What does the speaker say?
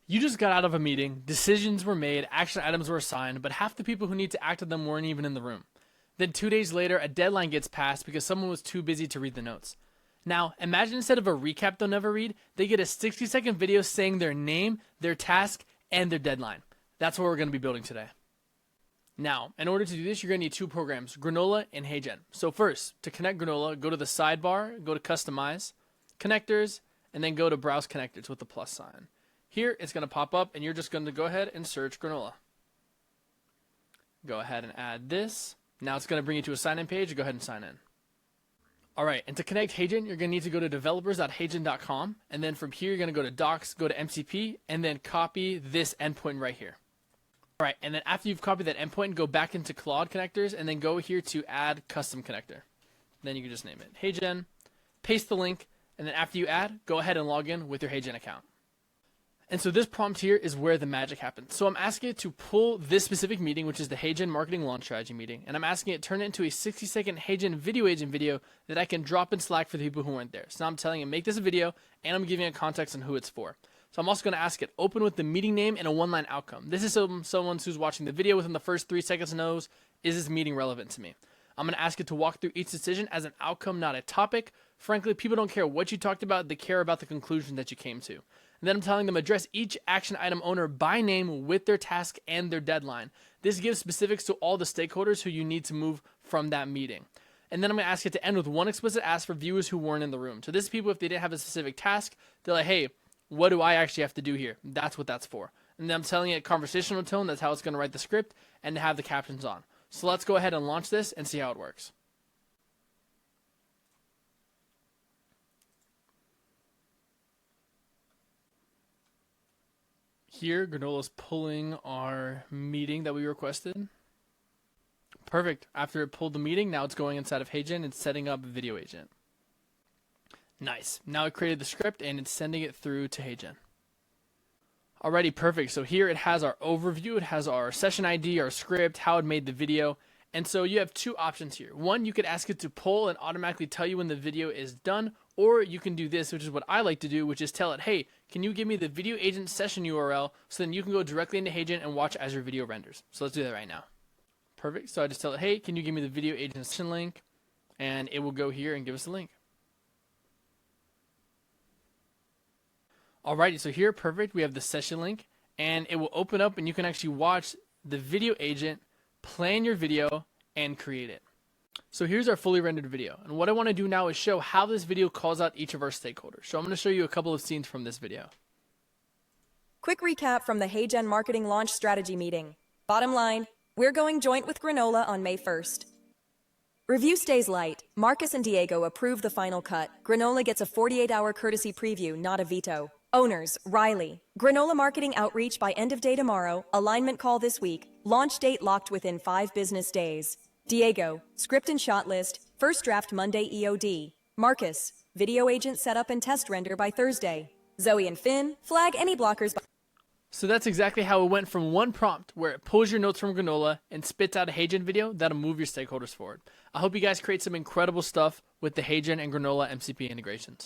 You just got out of a meeting, decisions were made, action items were assigned, but half the people who need to act on them weren't even in the room. Then 2 days later, a deadline gets passed because someone was too busy to read the notes. Now, imagine instead of a recap they'll never read, they get a 60-second video saying their name, their task, and their deadline. That's what we're going to be building today. Now, in order to do this, you're going to need two programs, Granola and HeyGen. So first, to connect Granola, go to the sidebar, go to Customize, Connectors, and then go to Browse Connectors with the plus sign. Here, it's going to pop up, and you're just going to go ahead and search Granola. Go ahead and add this. Now it's going to bring you to a sign-in page. Go ahead and sign in. All right, and to connect HeyGen, you're going to need to go to developers.heygen.com, and then from here, you're going to go to Docs, go to MCP, and then copy this endpoint right here. All right, and then after you've copied that endpoint, go back into Cloud Connectors, and then go here to Add Custom Connector. Then you can just name it HeyGen, paste the link, and then after you add, go ahead and log in with your HeyGen account. And so this prompt here is where the magic happens. So I'm asking it to pull this specific meeting, which is the HeyGen Marketing Launch Strategy meeting, and I'm asking it to turn it into a 60-second HeyGen video agent video that I can drop in Slack for the people who weren't there. So now I'm telling it, make this a video, and I'm giving it context on who it's for. So I'm also going to ask it, open with the meeting name and a one-line outcome. This is someone who's watching the video within the first 3 seconds knows, is this meeting relevant to me? I'm going to ask it to walk through each decision as an outcome, not a topic. Frankly, people don't care what you talked about, they care about the conclusion that you came to. And then I'm telling them address each action item owner by name with their task and their deadline. This gives specifics to all the stakeholders who you need to move from that meeting. And then I'm going to ask it to end with one explicit ask for viewers who weren't in the room. So this is people, if they didn't have a specific task, they're like, hey, what do I actually have to do here? That's what that's for. And then I'm telling it conversational tone, that's how it's going to write the script, and to have the captions on. So let's go ahead and launch this and see how it works. Here, Granola's pulling our meeting that we requested. Perfect. After it pulled the meeting, now it's going inside of HeyGen and setting up Video Agent. Nice. Now it created the script and it's sending it through to HeyGen. Alrighty, perfect. So here it has our overview, it has our session ID, our script, how it made the video. And so you have two options here. One, you could ask it to pull and automatically tell you when the video is done, or you can do this, which is what I like to do, which is tell it, hey, can you give me the video agent session URL so then you can go directly into HeyGen and watch as your video renders. So let's do that right now. Perfect. So I just tell it, hey, can you give me the video agent session link? And it will go here and give us the link. Alrighty, so here, perfect, we have the session link, and it will open up and you can actually watch the video agent, plan your video, and create it. So here's our fully rendered video, and what I want to do now is show how this video calls out each of our stakeholders. So I'm going to show you a couple of scenes from this video. Quick recap from the HeyGen Marketing Launch Strategy meeting. Bottom line, we're going joint with Granola on May 1st. Review stays light. Marcus and Diego approve the final cut. Granola gets a 48-hour courtesy preview, not a veto. Owners, Riley. Granola marketing outreach by end of day tomorrow. Alignment call this week. Launch date locked within 5 business days. Diego, script and shot list. First draft Monday EOD. Marcus, video agent setup and test render by Thursday. Zoe and Finn, flag any blockers by... So that's exactly how it went from one prompt where it pulls your notes from Granola and spits out a HeyGen video that'll move your stakeholders forward. I hope you guys create some incredible stuff with the HeyGen and Granola MCP integrations.